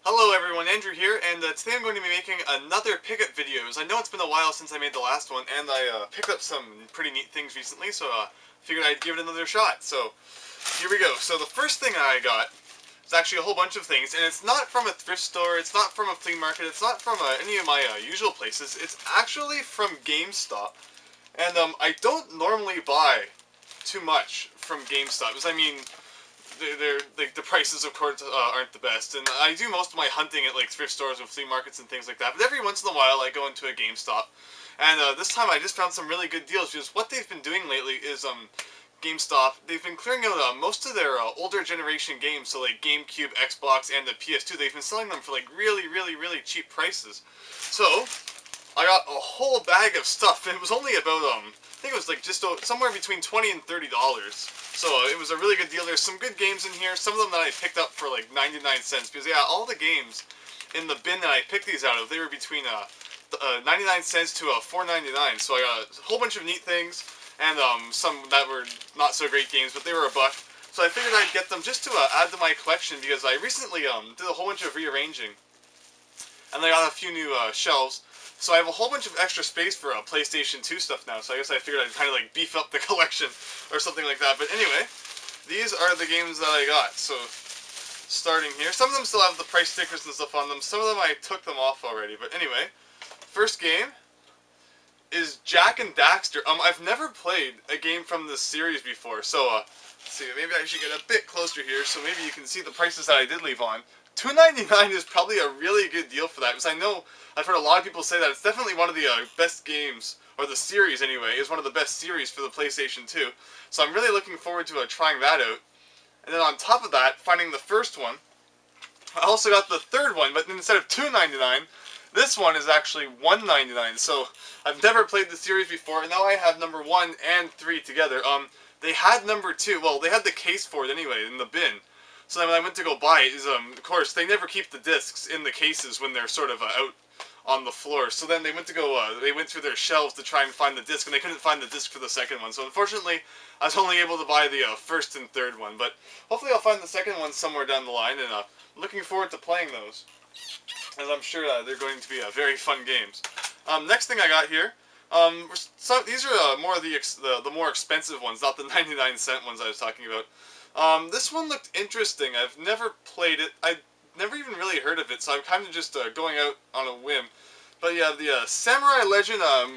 Hello everyone, Andrew here, and today I'm going to be making another pickup videos. I know it's been a while since I made the last one, and I picked up some pretty neat things recently, so figured I'd give it another shot. So, here we go. So the first thing I got is actually a whole bunch of things, and it's not from a thrift store, it's not from a flea market, it's not from any of my usual places, it's actually from GameStop. And I don't normally buy too much from GameStop, because I mean, like the prices of course aren't the best, and I do most of my hunting at like thrift stores or flea markets and things like that. But every once in a while, I go into a GameStop, and this time I just found some really good deals because what they've been doing lately is GameStop, they've been clearing out most of their older generation games, so like GameCube, Xbox, and the PS2. They've been selling them for like really cheap prices. So I got a whole bag of stuff, and it was only about I think it was like just somewhere between $20 and $30. So it was a really good deal. There's some good games in here. Some of them that I picked up for like 99 cents. Because yeah, all the games in the bin that I picked these out of, they were between 99 cents to $4.99. So I got a whole bunch of neat things, and some that were not so great games, but they were a buck. So I figured I'd get them just to add to my collection, because I recently did a whole bunch of rearranging, and I got a few new shelves. So I have a whole bunch of extra space for PlayStation 2 stuff now, so I guess I figured I'd kind of like beef up the collection or something like that. But anyway, these are the games that I got. So, starting here. Some of them still have the price stickers and stuff on them. Some of them I took them off already. But anyway, first game is Jak and Daxter. I've never played a game from this series before, so let's see, maybe I should get a bit closer here so maybe you can see the prices that I did leave on. $2.99 is probably a really good deal for that, because I know I've heard a lot of people say that it's definitely one of the best games, or the series anyway, is one of the best series for the PlayStation 2. So I'm really looking forward to trying that out. And then on top of that, finding the first one, I also got the third one, but instead of $2.99, this one is actually $1.99. So I've never played the series before, and now I have number 1 and 3 together. They had number 2, well, they had the case for it anyway, in the bin. So then when I went to go buy it, of course, they never keep the discs in the cases when they're sort of out on the floor. So then they went to go, they went through their shelves to try and find the disc, and they couldn't find the disc for the second one. So unfortunately, I was only able to buy the first and third one. But hopefully I'll find the second one somewhere down the line, and looking forward to playing those, as I'm sure they're going to be very fun games. Next thing I got here, these are more of the more expensive ones, not the 99-cent ones I was talking about. This one looked interesting. I've never played it. I never even really heard of it, so I'm kind of just going out on a whim. But yeah, the Samurai Legend, I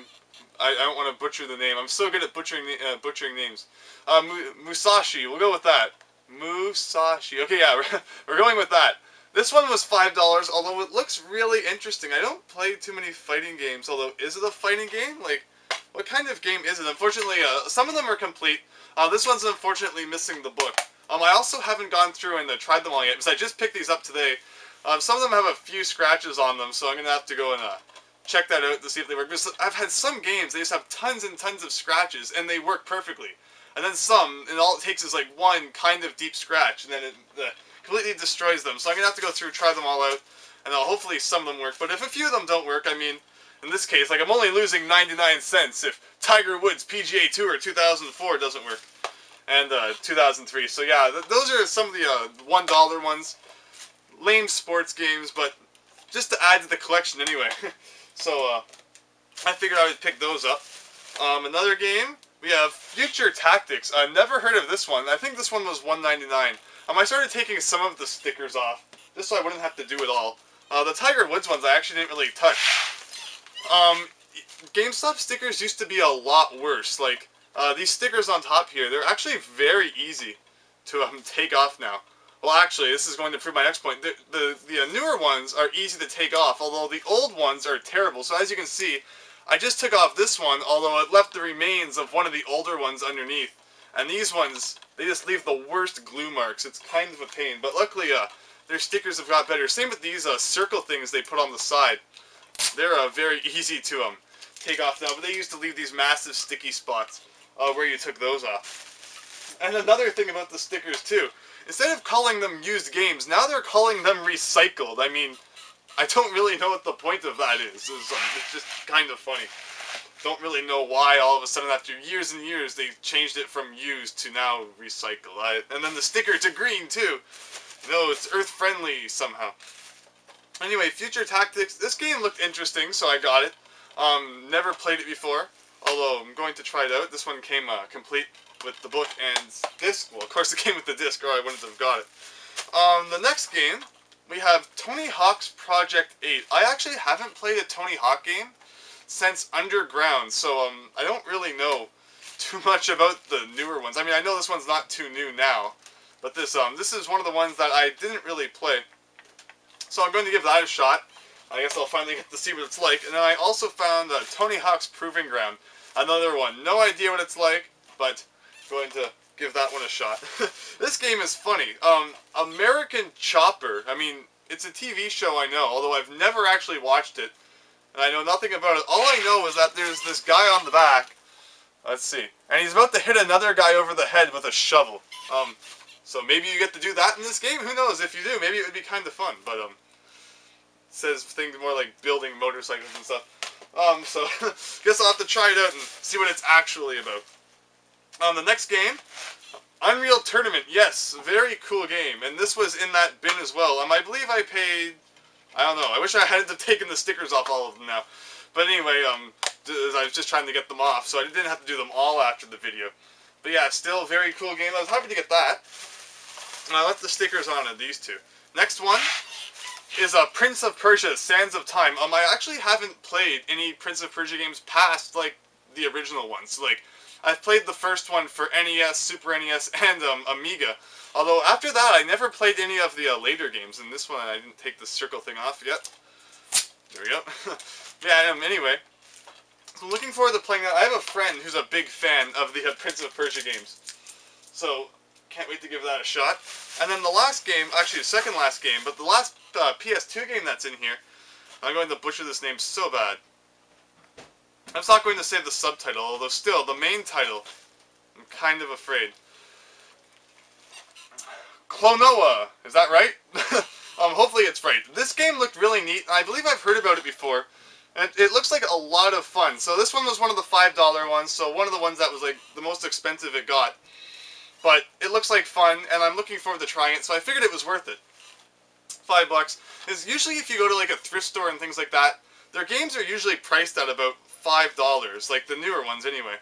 don't want to butcher the name. I'm so good at butchering names. Musashi, we'll go with that. Musashi. Okay, yeah, we're going with that. This one was $5, although it looks really interesting. I don't play too many fighting games, although is it a fighting game? Like, what kind of game is it? Unfortunately, some of them are complete. This one's unfortunately missing the book. I also haven't gone through and tried them all yet, because I just picked these up today. Some of them have a few scratches on them, so I'm going to have to go and check that out to see if they work. Because I've had some games, they just have tons and tons of scratches, and they work perfectly. And then some, and all it takes is like one kind of deep scratch, and then it completely destroys them. So I'm going to have to go through, try them all out, and hopefully some of them work. But if a few of them don't work, I mean, in this case, like, I'm only losing 99 cents if Tiger Woods PGA Tour 2004 doesn't work. And 2003. So yeah, those are some of the $1 ones. Lame sports games, but just to add to the collection anyway. So I figured I would pick those up. Another game, we have Future Tactics. I've never heard of this one. I think this one was $1.99. I started taking some of the stickers off, just so I wouldn't have to do it all. The Tiger Woods ones I actually didn't really touch. GameStop stickers used to be a lot worse. Like, these stickers on top here, they're actually very easy to take off now. Well, actually, this is going to prove my next point. The newer ones are easy to take off, although the old ones are terrible. So as you can see, I just took off this one, although it left the remains of one of the older ones underneath. And these ones, they just leave the worst glue marks. It's kind of a pain, but luckily their stickers have got better. Same with these circle things they put on the side. They're very easy to take off now, but they used to leave these massive sticky spots where you took those off. And another thing about the stickers too, instead of calling them used games, now they're calling them recycled. I mean, I don't really know what the point of that is. It's just kind of funny. Don't really know why all of a sudden after years and years they changed it from used to now recycled. And then the sticker to green too. No, it's earth friendly somehow. Anyway, Future Tactics. This game looked interesting, so I got it. Never played it before, although I'm going to try it out. This one came complete with the book and disc. Well, of course it came with the disc, or I wouldn't have got it. The next game, we have Tony Hawk's Project 8. I actually haven't played a Tony Hawk game since Underground, so I don't really know too much about the newer ones. I mean, I know this one's not too new now, but this is one of the ones that I didn't really play. So I'm going to give that a shot. I guess I'll finally get to see what it's like. And then I also found Tony Hawk's Proving Ground. Another one. No idea what it's like, but going to give that one a shot. This game is funny. American Chopper. I mean, it's a TV show, I know, although I've never actually watched it. And I know nothing about it. All I know is that there's this guy on the back. Let's see. And he's about to hit another guy over the head with a shovel. So maybe you get to do that in this game. Who knows? If you do, maybe it would be kind of fun. But it says things more like building motorcycles and stuff. So guess I'll have to try it out and see what it's actually about. The next game, Unreal Tournament. Yes, very cool game. And this was in that bin as well. I believe I paid, I don't know. I wish I hadn't taken the stickers off all of them now. But anyway, I was just trying to get them off, so I didn't have to do them all after the video. But yeah, still a very cool game. I was happy to get that. And I left the stickers on these two. Next one is Prince of Persia: Sands of Time. I actually haven't played any Prince of Persia games past like the original ones. Like I've played the first one for NES, Super NES, and Amiga. Although after that, I never played any of the later games. And this one, I didn't take the circle thing off yet. There we go. Yeah. Anyway, so I'm looking forward to playing that. I have a friend who's a big fan of the Prince of Persia games, so can't wait to give that a shot. And then the last game, actually the second last game, but the last PS2 game that's in here, I'm going to butcher this name so bad. I'm just not going to say the subtitle, although still, the main title, I'm kind of afraid. Klonoa, is that right? Hopefully it's right. This game looked really neat, and I believe I've heard about it before. And it looks like a lot of fun. So this one was one of the $5 ones, so one of the ones that was like the most expensive it got. But it looks like fun, and I'm looking forward to trying it, so I figured it was worth it. $5. Is usually if you go to like a thrift store and things like that, their games are usually priced at about $5, like the newer ones anyway.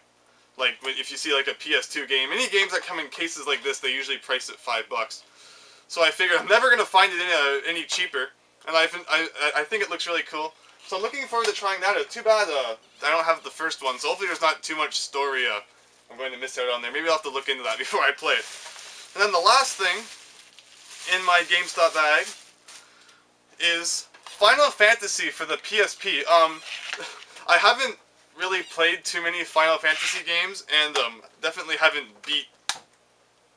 Like if you see like a PS2 game, any games that come in cases like this, they usually price at $5. So I figured I'm never gonna find it any cheaper, and I think it looks really cool. So I'm looking forward to trying that out. Too bad I don't have the first one, so hopefully there's not too much story I'm going to miss out on there. Maybe I'll have to look into that before I play it. And then the last thing in my GameStop bag is Final Fantasy for the PSP. I haven't really played too many Final Fantasy games, and definitely haven't beat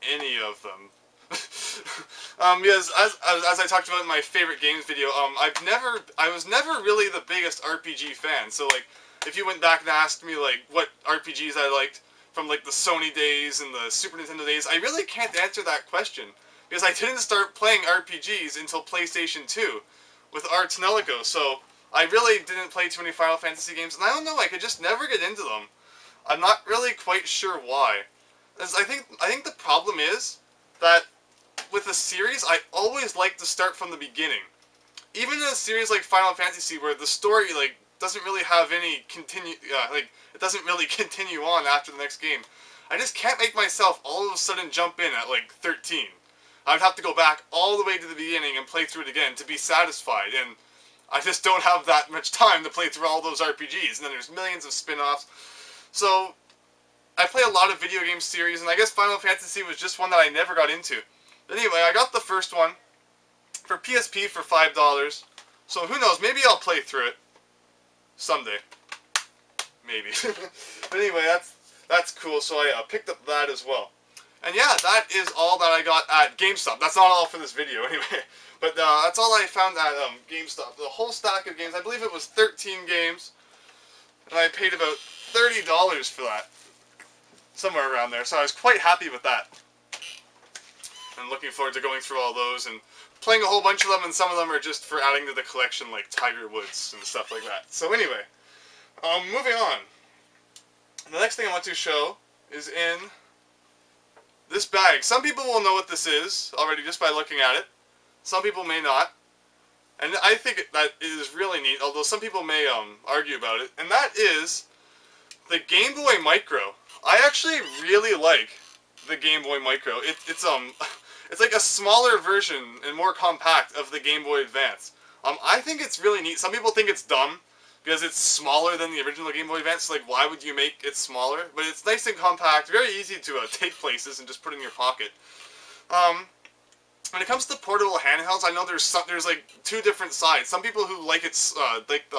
any of them. Because as I talked about in my favorite games video, I was never really the biggest RPG fan. So like, if you went back and asked me like what RPGs I liked from like the Sony days and the Super Nintendo days, I really can't answer that question because I didn't start playing RPGs until PlayStation 2 with Arts Nellico. So I really didn't play too many Final Fantasy games, and I don't know, I could just never get into them. I'm not really quite sure why. As I think the problem is that with a series, I always like to start from the beginning. Even in a series like Final Fantasy, where the story like doesn't really have any it doesn't really continue on after the next game. I just can't make myself all of a sudden jump in at like 13. I'd have to go back all the way to the beginning and play through it again to be satisfied, and I just don't have that much time to play through all those RPGs, and then there's millions of spin-offs. So I play a lot of video game series, and I guess Final Fantasy was just one that I never got into. But anyway, I got the first one for PSP for $5, so who knows, maybe I'll play through it someday. Maybe. But anyway, that's cool, so I picked up that as well. And yeah, that is all that I got at GameStop. That's not all for this video, anyway. But that's all I found at GameStop. The whole stack of games, I believe it was 13 games, and I paid about $30 for that. Somewhere around there, so I was quite happy with that. And looking forward to going through all those and playing a whole bunch of them, and some of them are just for adding to the collection, like Tiger Woods and stuff like that. So anyway, moving on. The next thing I want to show is in this bag. Some people will know what this is already just by looking at it. Some people may not. and I think that is really neat, although some people may argue about it, and that is the Game Boy Micro. I actually really like the Game Boy Micro. It's it's like a smaller version and more compact of the Game Boy Advance. I think it's really neat. Some people think it's dumb because it's smaller than the original Game Boy Advance. Like, why would you make it smaller? But it's nice and compact, very easy to take places and just put in your pocket. When it comes to portable handhelds, I know there's like two different sides. Some people who like it, like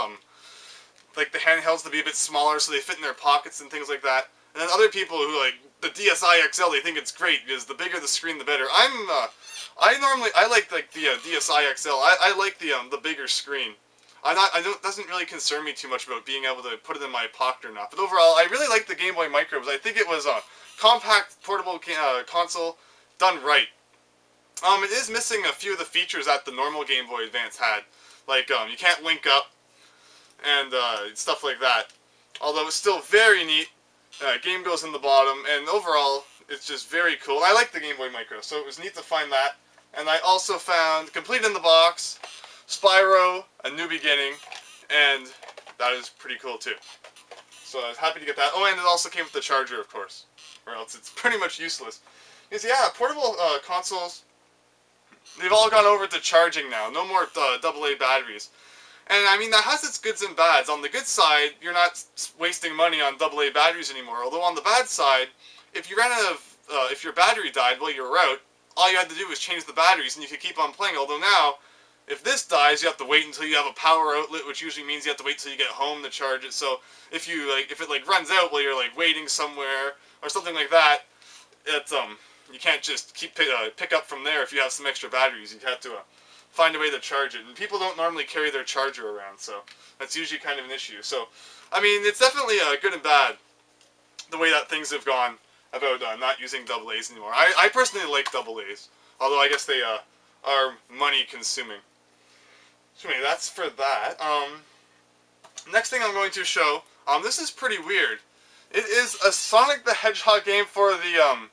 the handhelds to be a bit smaller so they fit in their pockets and things like that. And then other people who like the DSi XL, they think it's great because the bigger the screen, the better. I like the DSi XL. I like the bigger screen. It doesn't really concern me too much about being able to put it in my pocket or not. But overall, I really like the Game Boy Micro because I think it was a compact portable console done right. It is missing a few of the features that the normal Game Boy Advance had, like you can't link up and stuff like that. Although it's still very neat. Game goes in the bottom, and overall, it's just very cool. I like the Game Boy Micro, so it was neat to find that. And I also found, complete in the box, Spyro, A New Beginning, and that is pretty cool too. So I was happy to get that. Oh, and it also came with the charger, of course, or else it's pretty much useless. Because yeah, portable consoles, they've all gone over to charging now. No more AA batteries. And I mean, that has its goods and bads. On the good side, you're not wasting money on AA batteries anymore. Although on the bad side, if you ran out of, if your battery died while you were out, all you had to do was change the batteries and you could keep on playing. Although now, if this dies, you have to wait until you have a power outlet, which usually means you have to wait till you get home to charge it. So if it runs out while you're like waiting somewhere or something like that, it's you can't just pick up from there if you have some extra batteries. You have to find a way to charge it, and people don't normally carry their charger around, so that's usually kind of an issue. So, I mean, it's definitely good and bad, the way that things have gone about not using AA's anymore. I personally like AA's, although I guess they are money-consuming. So anyway, that's for that. Next thing I'm going to show, this is pretty weird. It is a Sonic the Hedgehog game for the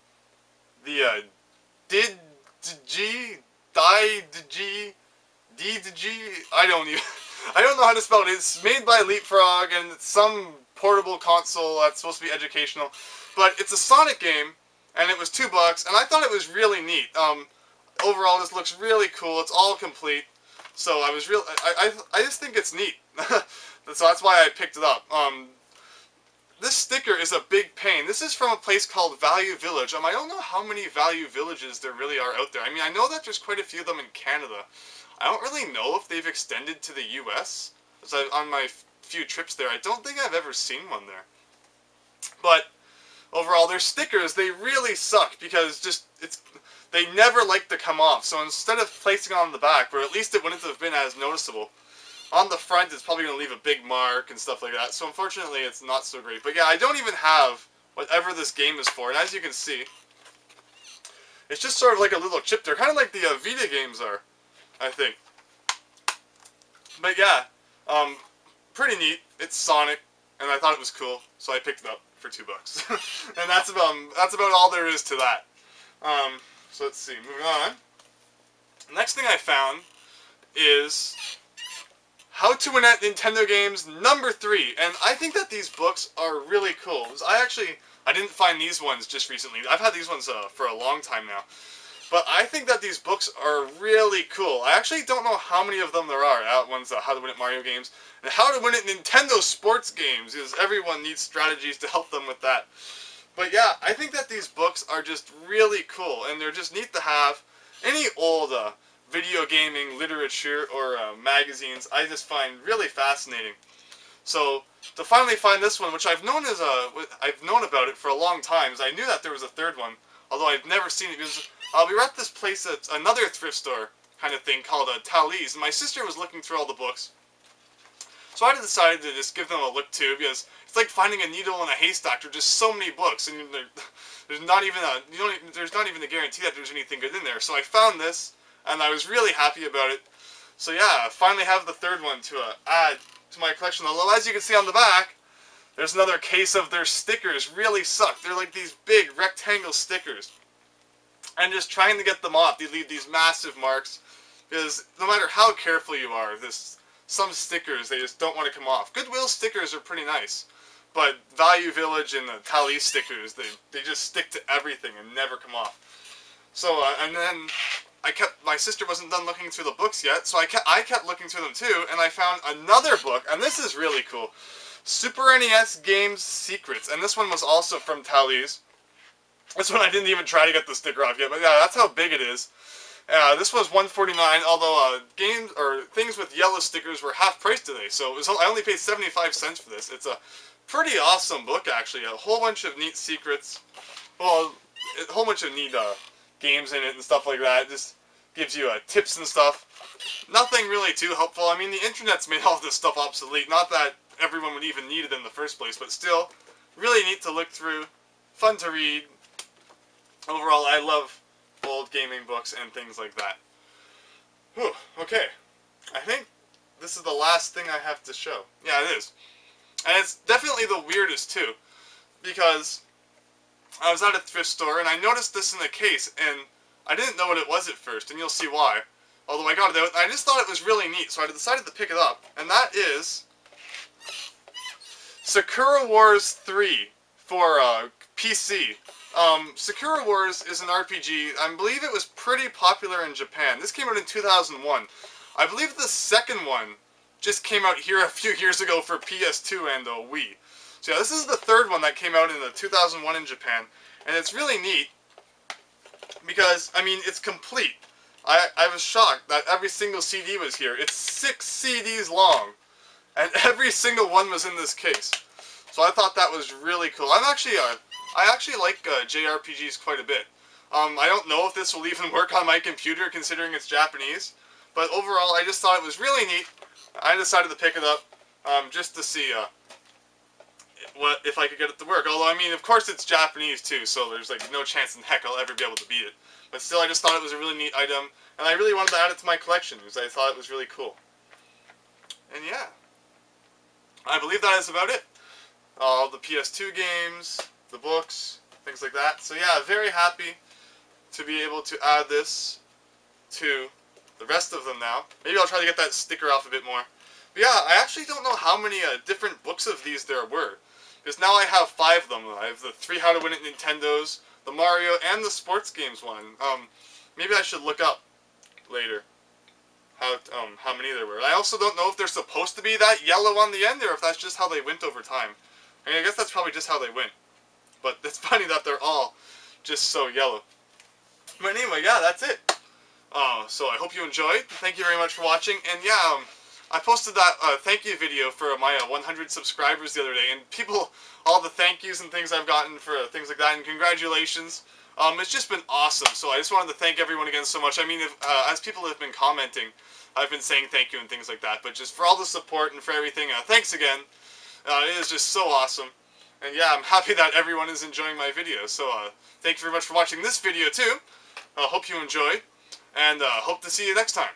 I don't know how to spell it. It's made by Leapfrog, and it's some portable console that's supposed to be educational. But it's a Sonic game, and it was $2, and I thought it was really neat. Overall, this looks really cool. It's all complete. So I just think it's neat. So that's why I picked it up. This sticker is a big pain. This is from a place called Value Village. I don't know how many Value Villages there really are out there. I mean, I know that there's quite a few of them in Canada. I don't really know if they've extended to the US. So on my few trips there, I don't think I've ever seen one there. But overall, their stickers, they really suck because they never like to come off. So instead of placing it on the back, or at least it wouldn't have been as noticeable, on the front it's probably going to leave a big mark and stuff like that. So unfortunately, it's not so great. But yeah, I don't even have whatever this game is for. And as you can see, it's just sort of like a little chip there. Kind of like the Vita games are, I think. But yeah, pretty neat. It's Sonic, and I thought it was cool, so I picked it up for $2. And that's about all there is to that. So let's see, moving on. Next thing I found is How to Win at Nintendo Games #3, and I think that these books are really cool. I didn't find these ones just recently. I've had these ones for a long time now. But I think that these books are really cool. I actually don't know how many of them there are. One's How to Win at Mario Games, and How to Win at Nintendo Sports Games, because everyone needs strategies to help them with that. But yeah, I think that these books are just really cool, and they're just neat to have. Any old video gaming literature or magazines, I just find really fascinating. So to finally find this one, which I've known about it for a long time, because I knew that there was a third one, although I've never seen it. Because we were at this place, at another thrift store kind of thing called Talie's, and my sister was looking through all the books. So I decided to just give them a look too, because it's like finding a needle in a haystack. There's just so many books, and there's not even a guarantee that there's anything good in there. So I found this, and I was really happy about it. So yeah, I finally have the third one to add to my collection. Although, as you can see on the back, there's another case of their stickers. Really suck. They're like these big rectangle stickers, and just trying to get them off, they leave these massive marks. Because no matter how careful you are, some stickers, they just don't want to come off. Goodwill stickers are pretty nice, but Value Village and the Tally stickers, they just stick to everything and never come off. So, and then my sister wasn't done looking through the books yet, so I kept looking through them too, and I found another book, and this is really cool. Super NES Games Secrets, and this one was also from Tally's. This one I didn't even try to get the sticker off yet, but yeah, that's how big it is. This was $1.49, although games or things with yellow stickers were half price today, so I only paid 75 cents for this. It's a pretty awesome book, actually. A whole bunch of neat secrets, well, a whole bunch of neat games in it and stuff like that. It just gives you tips and stuff. Nothing really too helpful. I mean, the internet's made all this stuff obsolete. Not that everyone would even need it in the first place, but still, really neat to look through, fun to read. Overall, I love old gaming books and things like that. Whew, okay. I think this is the last thing I have to show. Yeah, it is. And it's definitely the weirdest, too. Because I was at a thrift store, and I noticed this in the case, and I didn't know what it was at first, and you'll see why. Although I got it out, I just thought it was really neat, so I decided to pick it up. And that is Sakura Wars 3 for PC. Sakura Wars is an RPG. I believe it was pretty popular in Japan. This came out in 2001. I believe the second one just came out here a few years ago for PS2 and Wii. So yeah, this is the third one that came out in the 2001 in Japan, and it's really neat because, I mean, it's complete. I was shocked that every single CD was here. It's 6 CDs long, and every single one was in this case. So I thought that was really cool. I actually like JRPGs quite a bit. I don't know if this will even work on my computer considering it's Japanese, but overall I just thought it was really neat. I decided to pick it up just to see if I could get it to work. Although, I mean, of course it's Japanese too, so there's like no chance in heck I'll ever be able to beat it. But still, I just thought it was a really neat item, and I really wanted to add it to my collection because I thought it was really cool. And yeah, I believe that is about it. All the PS2 games, the books, things like that. So yeah, very happy to be able to add this to the rest of them now. Maybe I'll try to get that sticker off a bit more. But yeah, I actually don't know how many different books of these there were. Because now I have 5 of them. I have the 3 How to Win It Nintendos, the Mario, and the sports games one. Maybe I should look up later how many there were. I also don't know if they're supposed to be that yellow on the end, or if that's just how they went over time. I mean, I guess that's probably just how they went. But it's funny that they're all just so yellow. But anyway, yeah, that's it. So I hope you enjoyed. Thank you very much for watching. And yeah, I posted that thank you video for my 100 subscribers the other day, and people, all the thank yous and things I've gotten for things like that, and congratulations. It's just been awesome, so I just wanted to thank everyone again so much. I mean, as people have been commenting, I've been saying thank you and things like that, but just for all the support and for everything, thanks again. It is just so awesome. And yeah, I'm happy that everyone is enjoying my videos, so thank you very much for watching this video too. Hope you enjoyed, and hope to see you next time.